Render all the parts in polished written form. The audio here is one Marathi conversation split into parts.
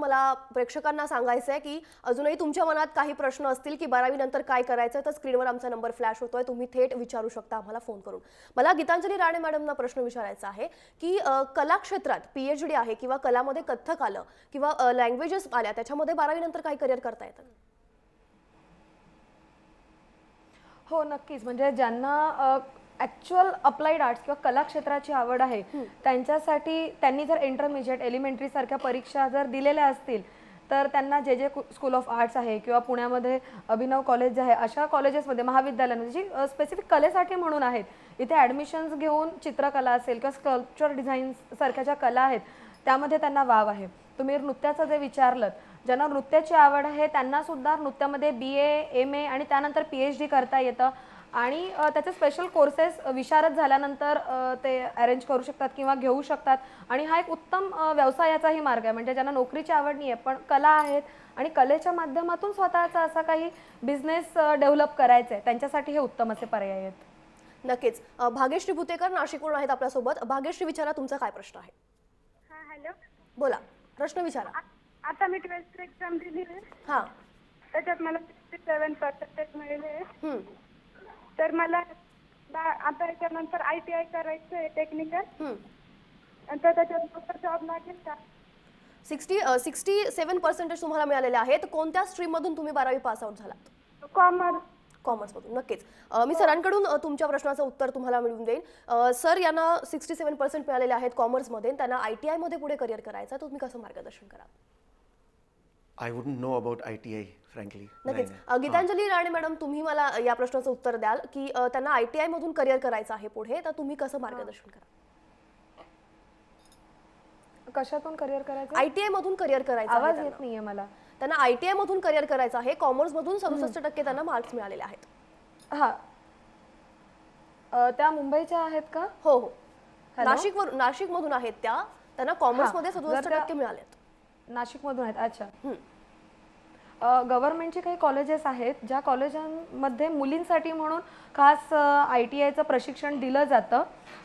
मला प्रेक्षकांना सांगायचं आहे की अजूनही तुमच्या मनात काही प्रश्न असतील की 12वी नंतर काय करायचं तर स्क्रीनवर आमचा नंबर फ्लॅश होतोय, तुम्ही थेट विचारू शकता आम्हाला फोन करून. मला गीतांजली राणे मॅडमना प्रश्न विचारायचा आहे की कला क्षेत्रात पीएचडी आहे किंवा कलामध्ये कथ्थक आलं किंवा लँग्वेजेस आल्या त्याच्यामध्ये 12वी नंतर काही करिअर करता येतं? हो नक्कीच, म्हणजे ज्यांना ॲक्च्युअल अप्लाइड आर्ट्स किंवा कला क्षेत्राची आवड आहे त्यांच्यासाठी त्यांनी जर इंटरमिजिएट एलिमेंटरी सारख्या परीक्षा जर दिलेल्या असतील तर त्यांना जे जे स्कूल ऑफ आर्ट्स आहे किंवा पुण्यामध्ये अभिनव कॉलेज जे आहे अशा कॉलेजेसमध्ये महाविद्यालयांमध्ये जी स्पेसिफिक कलेसाठी म्हणून आहेत, इथे ॲडमिशन्स घेऊन चित्रकला असेल किंवा स्कल्पचर डिझाईन सारख्या ज्या कला आहेत त्यामध्ये त्यांना वाव आहे. तुम्ही नृत्याचं जे विचारलं, ज्यांना नृत्याची आवड आहे त्यांना सुद्धा नृत्यामध्ये BA MA आणि त्यानंतर PhD करता येतं आणि त्याचे स्पेशल कोर्सेस विशारद झाल्यानंतर ते अरेंज करू शकतात किंवा घेऊ शकतात आणि हा एक उत्तम व्यवसायाचाही मार्ग आहे. म्हणजे ज्यांना नोकरीची आवड नाही आहे पण कला आहेत आणि कलेच्या माध्यमातून स्वतःचा असा काही बिझनेस डेव्हलप करायचा आहे त्यांच्यासाठी हे उत्तम असे पर्याय आहेत. नक्कीच. भाग्यश्री भुतेकर नाशिकवरून आहेत आपल्यासोबत. भाग्यश्री विचारा, तुमचा काय प्रश्न आहे? हां हॅलो, बोला, प्रश्न विचारा. आता मी 12th एक्झाम दिली आहे. हां. त्याच्यात मला 67% मिळाले. हं. तर मला आता याच्यानंतर ITI करायचं आहे टेक्निकल. हं. आणि तर त्याच्यात जॉब लागेल का? 67% तुम्हाला मिळालेले आहेत. कोणत्या स्ट्रीममधून तुम्ही 12वी पास आउट झालात? कॉमर्स. कॉमर्समधून. नक्कीच. मी सरांकडून तुमच्या प्रश्नाचं उत्तर तुम्हाला मिळवून देईन. सर, यांना 67% मिळालेले आहेत कॉमर्समध्ये, त्यांना ITI मध्ये पुढे करिअर करायचं आहे, तुम्ही कसं मार्गदर्शन कराल? I wouldn't know about ITI, frankly. नक्कीच. गीतांजली राणे मॅडम, तुम्ही मला या प्रश्नाचं उत्तर द्याल की त्यांना ITI मधून करिअर करायचं आहे पुढे, तर तुम्ही कसं मार्गदर्शन कराल? कशातून करिअर करायचं? ITI मधून करिअर करायचं आहे आवाज त्यांना. येत नाहीये मला. त्यांना ITI मधून करिअर करायचं आहे. कॉमर्समधून 67% त्यांना मार्क्स मिळालेले आहेत. हा, त्या मुंबईच्या आहेत का? हो हो. नाशिकमधून आहेत त्या. त्यांना कॉमर्समध्ये जर 67% मिळालेत. नाशिकमधून आहेत. अच्छा. गव्हर्नमेंटचे काही कॉलेजेस आहेत ज्या कॉलेजांमध्ये मुलींसाठी म्हणून खास ITIचं प्रशिक्षण दिलं जातं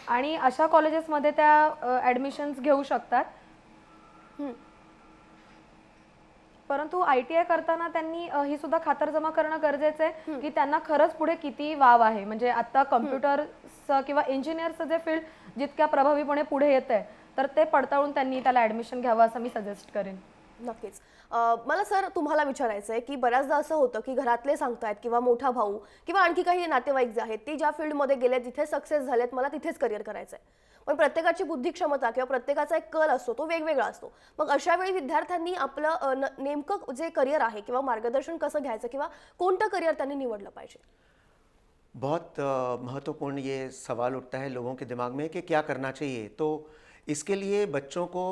आणि अशा कॉलेजेसमध्ये त्या ॲडमिशन्स घेऊ शकतात. परंतु ITI करताना त्यांनी ही सुद्धा खातरजमा करणं गरजेचं आहे की त्यांना खरंच पुढे किती वाव आहे. म्हणजे आता कम्प्युटरचं किंवा इंजिनियरचं जे फील्ड जितक्या प्रभावीपणे पुढे येत आहे तर ते पडताळून त्यांनी त्याला ॲडमिशन घ्यावं असं मी सजेस्ट करेन. नक्कीच. मला सर तुम्हाला विचारायचं आहे की बऱ्याचदा असं होतं की घरातले सांगतायत किंवा मोठा भाऊ किंवा आणखी काही नातेवाईक जे आहेत ते ज्या फील्डमध्ये गेले, जिथे सक्सेस झालेत, मला तिथेच करिअर करायचं आहे. पण प्रत्येकाची बुद्धी क्षमता किंवा प्रत्येकाचा एक कल असतो, तो वेगवेगळा असतो. मग अशा वेळी विद्यार्थ्यांनी आपलं नेमकं जे करिअर आहे किंवा मार्गदर्शन कसं घ्यायचं किंवा कोणतं करिअर त्यांनी निवडलं पाहिजे? बहुत महत्वपूर्ण ये सवाल उठता है लोगों के दिमाग में कि क्या करना चाहिए. तो इसके लिए बच्चों को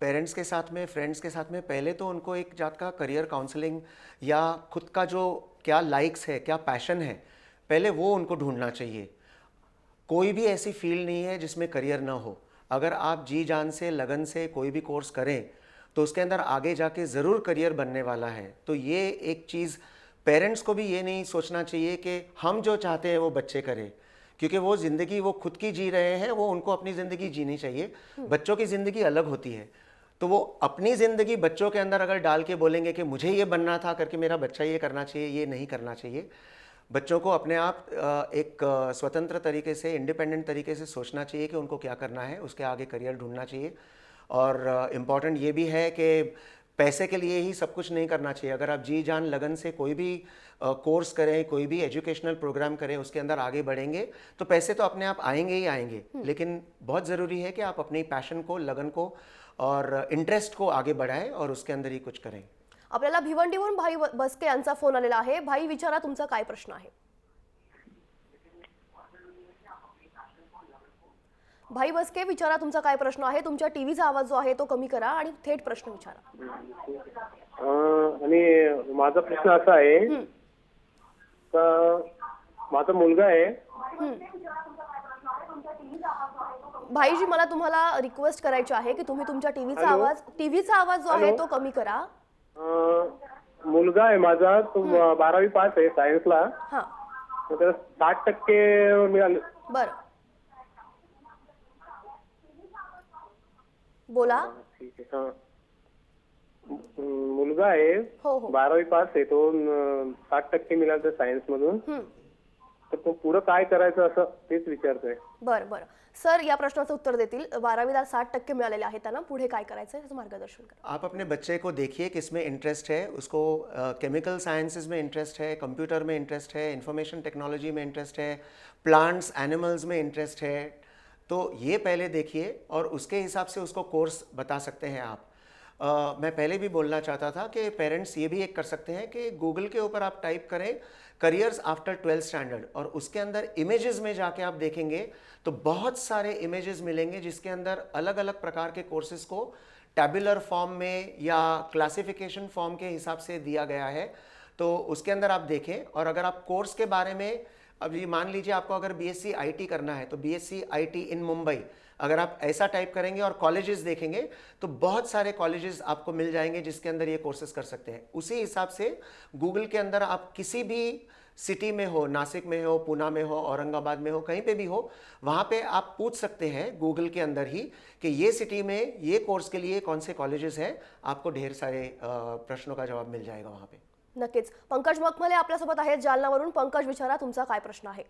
पेरेंट्स के साथ में, फ्रेंड्स के साथ में पहले तो उनको एक जात का करियर काउंसलिंग या खुद का जो क्या लाइक्स है, क्या पैशन है, पहले वो उनको ढूंढना चाहिए. कोई भी ऐसी फील्ड नहीं है जिसमें करियर ना हो. अगर आप जी जान से, लगन से कोई भी कोर्स करें तो उसके अंदर आगे जाके ज़रूर करियर बनने वाला है. तो ये एक चीज़ पेरेंट्स को भी ये नहीं सोचना चाहिए कि हम जो चाहते हैं वो बच्चे करें, क्योंकि वो ज़िंदगी वो खुद की जी रहे हैं, वो उनको अपनी ज़िंदगी जीनी चाहिए. बच्चों की ज़िंदगी अलग होती है, तो वो अपनी ज़िंदगी बच्चों के अंदर अगर डाल के बोलेंगे कि मुझे ये बनना था करके मेरा बच्चा ये करना चाहिए, ये नहीं करना चाहिए. बच्चों को अपने आप एक स्वतंत्र तरीके से, इंडिपेंडेंट तरीके से सोचना चाहिए कि उनको क्या करना है, उसके आगे करियर ढूंढना चाहिए. और इम्पॉर्टेंट ये भी है कि पैसे के लिए ही सब कुछ नहीं करना चाहिए. अगर आप जी जान लगन से कोई भी कोर्स करें, कोई भी एजुकेशनल प्रोग्राम करें, उसके अंदर आगे बढ़ेंगे तो पैसे तो अपने आप आएंगे ही आएंगे. लेकिन बहुत ज़रूरी है कि आप अपनी पैशन को, लगन को और इंटरेस्ट को आगे बढ़ाएं और उसके अंदर ही कुछ करें. आपल्याला भिवंडीवरून भाई बसके यांचा फोन आलेला आहे. भाई विचारा, तुमचा काय प्रश्न आहे? भाई बसके विचारा, तुमचा काय प्रश्न आहे? तुमच्या टीव्हीचा आवाज जो आहे तो कमी करा आणि थेट प्रश्न विचारा. आणि माझा प्रश्न असा आहे का माझा मुलगा आहे. भाईजी, मला तुम्हाला रिक्वेस्ट करायची आहे की तुम्ही तुमच्या टीव्हीचा आवाज जो आहे तो कमी करा. मुलगा आहे माझा, तो 12वी पास आहे सायन्सला. हां. त्याला 60% मिळाले. बरं, बोला. ठीक आहे. मुलगा आहे, हो हो 12वी पास आहे तो. 60% मिळाले सायन्स मधून. हं. तर तो पुढं काय करायचं असं तेच विचारतोय. बरं बरं सर या प्रश्नाचं उत्तर देतील. 12वीला 60% मिळालेले आहेत त्यांना, पुढे काय करायचं आहे त्याचं मार्गदर्शन करा. आप अपने बच्चे को देखिए किस में इंटरेस्ट है, उसको केमिकल साइंसेज में इंटरेस्ट है, कंप्यूटर में इंटरेस्ट है, इंफॉर्मेशन टेक्नोलॉजी में इंटरेस्ट है, प्लांट्स एनिमल्स में इंटरेस्ट है. तो ये पहले देखिए और उसके हिसाब से उसको कोर्स बता सकते हैं आप. मैं पहले भी बोलना चाहता था कि पेरेंट्स ये भी एक कर सकते हैं कि गूगल के ऊपर आप टाइप करें करियर्स आफ्टर 12th स्टैंडर्ड और उसके अंदर इमेजेस में जाके आप देखेंगे तो बहुत सारे इमेजेस मिलेंगे जिसके अंदर अलग अलग प्रकार के कोर्सेज को टैबुलर फॉर्म में या क्लासिफिकेशन फॉर्म के हिसाब से दिया गया है. तो उसके अंदर आप देखें और अगर आप कोर्स के बारे में अब ये मान लीजिए आपको अगर बीएससी आईटी करना है तो बीएससी आईटी इन मुंबई अगर आप ऐसा टाइप करेंगे और कॉलेजेस देखेंगे तो बहुत सारे कॉलेजेस आपको मिल जाएंगे जिसके अंदर ये कोर्सेज कर सकते हैं. उसी हिसाब से गूगल के अंदर आप किसी भी सिटी में हो, नासिक में हो, पूना में हो, औरंगाबाद में हो, कहीं पे भी हो, वहाँ पे आप पूछ सकते हैं गूगल के अंदर ही कि ये सिटी में ये कोर्स के लिए कौन से कॉलेजेस हैं. आपको ढेर सारे प्रश्नों का जवाब मिल जाएगा वहाँ पे. नक्कीच. पंकज मखमले आपल्यासोबत आहेत जालनावरून. पंकज विचारा तुमचा काय प्रश्न आहे.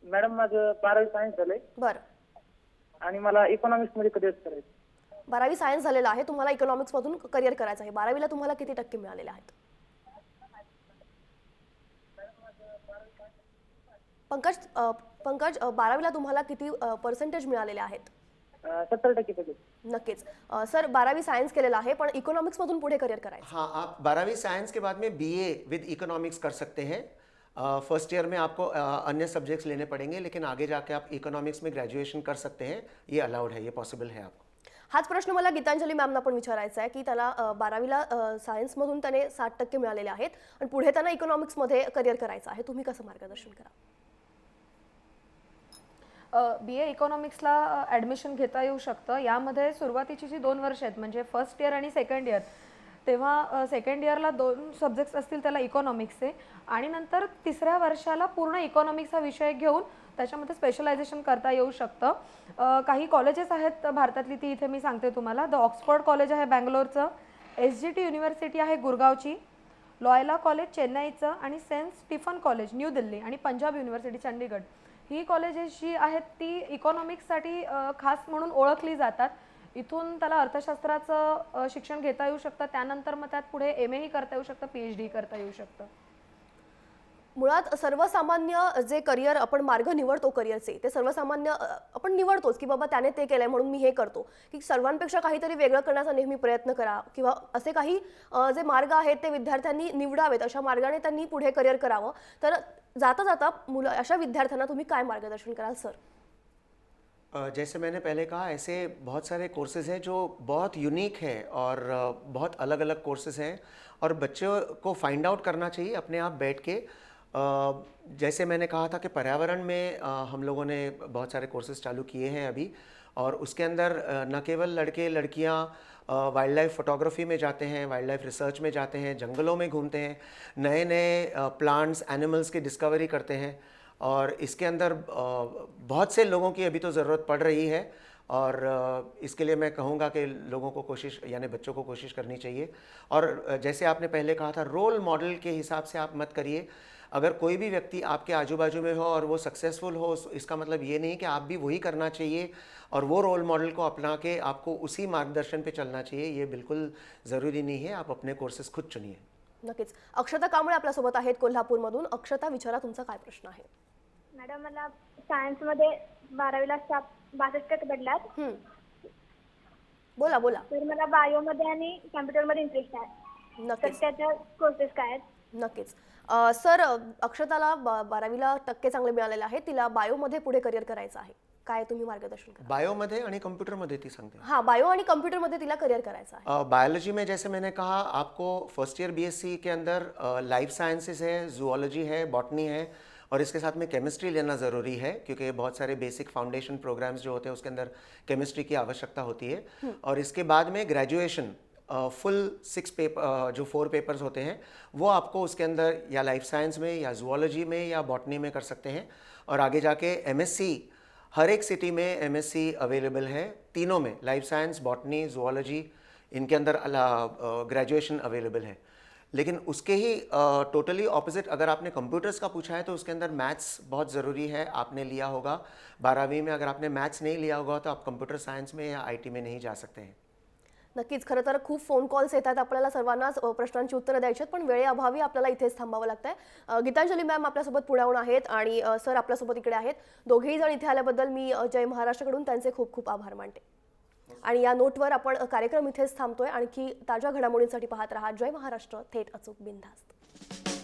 मॅडम माझं 12वी सायन्स झालंय बरं. आणि मला इकॉनॉमिक्स मध्ये करिअर करायचं. 12वी सायन्स झालेलं आहे, तुम्हाला इकॉनॉमिक्स मधून करिअर करायचं आहे. 12वीला तुम्हाला किती टक्के मिळालेले आहेत. पंकज 12वीला तुम्हाला किती पर्सेंटेज मिळालेले आहेत. 70% पैकी. नक्कीच. सर 12वी सायन्स केलेलं आहे पण इकॉनॉमिक्स मधून पुढे करिअर करायचं. हाँ, आप 12वीं साइंस के बाद में बीए विद इकोनॉमिक्स कर सकते हैं. फर्स्ट ईयर में आपको अन्य सब्जेक्ट्स लेने पड़ेंगे लेकिन आगे जाके आप इकोनॉमिक्स में ग्रेजुएशन कर सकते हैं. ये अलाउड है, ये पॉसिबल है आपको. हाच प्रश्न मला गीतांजली मॅमना पण विचारायचा आहे की त्याला 12वीला सायन्समधून त्याने 60% मिळालेले आहेत आणि पुढे त्यांना इकॉनॉमिक्समध्ये करिअर करायचं आहे. तुम्ही कसं मार्गदर्शन करा. BA इकॉनॉमिक्सला ॲडमिशन घेता येऊ शकतं. यामध्ये सुरुवातीची जी 2 वर्ष आहेत म्हणजे फर्स्ट इयर आणि सेकंड इयर, तेव्हा सेकंड इयरला 2 सब्जेक्ट्स असतील त्याला इकॉनॉमिक्सचे आणि नंतर 3ऱ्या वर्षाला पूर्ण इकॉनॉमिक्स हा विषय घेऊन त्याच्यामध्ये स्पेशलायझेशन करता येऊ शकतं. काही कॉलेजेस आहेत भारतातली, ती इथे मी सांगते तुम्हाला. द ऑक्सफर्ड कॉलेज आहे बँगलोरचं, SGT युनिव्हर्सिटी आहे गुरगावची, लॉयला कॉलेज चेन्नईचं आणि saint Stephen college new Delhi आणि पंजाब युनिव्हर्सिटी चंडीगड. ही कॉलेजेस जी आहेत ती इकॉनॉमिक्ससाठी खास म्हणून ओळखली जातात. इथून त्याला अर्थशास्त्राचं शिक्षण घेता येऊ शकतं. त्यानंतर मग त्यात पुढे MA ही करता येऊ शकतं, PhD करता येऊ शकतं. मुळात सर्वसामान्य जे करिअर आपण मार्ग निवडतो करिअरचे, ते सर्वसामान्य आपण निवडतोच की बाबा त्याने ते केलंय म्हणून मी हे करतो, की सर्वांपेक्षा काहीतरी वेगळं करण्याचा नेहमी प्रयत्न करा किंवा असे काही जे मार्ग आहेत ते विद्यार्थ्यांनी निवडावेत, अशा मार्गाने त्यांनी पुढे करिअर करावं. तर जाता जाता मुलं अशा विद्यार्थ्यांना तुम्ही काय मार्गदर्शन कराल सर. जैसे मैंने पहले कहा ऐसे बहुत सारे कोर्सेज़ हैं जो बहुत यूनिक है और बहुत अलग अलग कोर्सेज़ हैं और बच्चों को फाइंड आउट करना चाहिए अपने आप बैठ के. जैसे मैंने कहा था कि पर्यावरण में हम लोगों ने बहुत सारे कोर्सेज़ चालू किए हैं अभी और उसके अंदर न केवल लड़के लड़कियां वाइल्ड लाइफ फोटोग्राफी में जाते हैं, वाइल्ड लाइफ रिसर्च में जाते हैं, जंगलों में घूमते हैं, नए नए प्लांट्स एनिमल्स की डिस्कवरी करते हैं और इसके अंदर बहुत से लोगों की अभी तो ज़रूरत पड़ रही है और इसके लिए मैं कहूँगा कि लोगों को कोशिश यानी बच्चों को कोशिश करनी चाहिए. और जैसे आपने पहले कहा था रोल मॉडल के हिसाब से आप मत करिए. अगर कोई भी व्यक्ति आपके आजू बाजू में हो और वो सक्सेसफुल हो, इसका मतलब ये नहीं कि आप भी वही करना चाहिए और वो रोल मॉडल को अपना के आपको उसी मार्गदर्शन पे चलना चाहिए. ये बिल्कुल ज़रूरी नहीं है. आप अपने कोर्सेज खुद चुनिए. नक्कीच. अक्षता कांबळे आपल्यासोबत आहेत कोल्हापूरमधून. अक्षता विचारा तुमचा काय प्रश्न आहे. मॅडम मला सायन्समध्ये 12वीला 62% पडल्यात. बोला बोला. तर मला बायोमध्ये आणि कम्प्युटरमध्ये इंटरेस्ट आहे. तर नक्कीच त्याच्या कोर्सेस काय आहेत. नक्कीच. सर अक्षताला 12वीला टक्के चांगले मिळालेले आहेत, तिला बायोमध्ये पुढे करिअर करायचं आहे. काय तुम्ही मार्गदर्शन करा. बायोमध्ये आणि कम्प्यूटरमध्ये ती सांगते. हाँ, बायो आणि कंप्यूटरमध्ये तिला करिअर करायचं आहे. बायोलॉजी में जैसे मैंने कहा आपको फर्स्ट ईयर बीएससी के अंदर लाइफ साइंसेज है, जूलॉजी है, बॉटनी है और इसके साथ में केमिस्ट्री लेना ज़रूरी है क्योंकि बहुत सारे बेसिक फाउंडेशन प्रोग्राम्स जो होते हैं उसके अंदर केमिस्ट्री की आवश्यकता होती है. और इसके बाद में ग्रेजुएशन फुल 6 पेपर जो 4 पेपर्स होते हैं वो आपको उसके अंदर या लाइफ साइंस में या जूलॉजी में या बॉटनी में कर सकते हैं. और आगे जाके MSc हर एक सिटी में MSc अवेलेबल है तीनों में, लाइफ साइंस, बॉटनी, जूलॉजी इनके अंदर ग्रेजुएशन अवेलेबल है। लेकिन उसके ही टोटली ऑपोजिट अगर आपने कंप्यूटर्स का पूछा है तो उसके अंदर मैथ्स बहुत ज़रूरी है। आपने लिया होगा 12वीं में, अगर आपने मैथ्स नहीं लिया होगा तो आप कंप्यूटर सायन्स में या IT में नहीं जा सकते हैं। नक्कीच. खरं तर खूप फोन कॉल्स येतात आपल्याला सर्वांनाच प्रश्नांची उत्तरं द्यायची आहेत, पण वेळेअभावी आपल्याला इथेच थांबावं लागतंय. गीतांजली मॅम आपल्यासोबत पुण्याहून आहेत आणि सर आपल्यासोबत इकडे आहेत. दोघेही जण इथे आल्याबद्दल मी जय महाराष्ट्राकडून त्यांचे खूप खूप आभार मानते. आणि या नोटवर आपण कार्यक्रम इथेच थांबतोय. आणखी ताज्या घडामोडींसाठी पाहत रहा जय महाराष्ट्र, थेट अचूक बिनधास्त.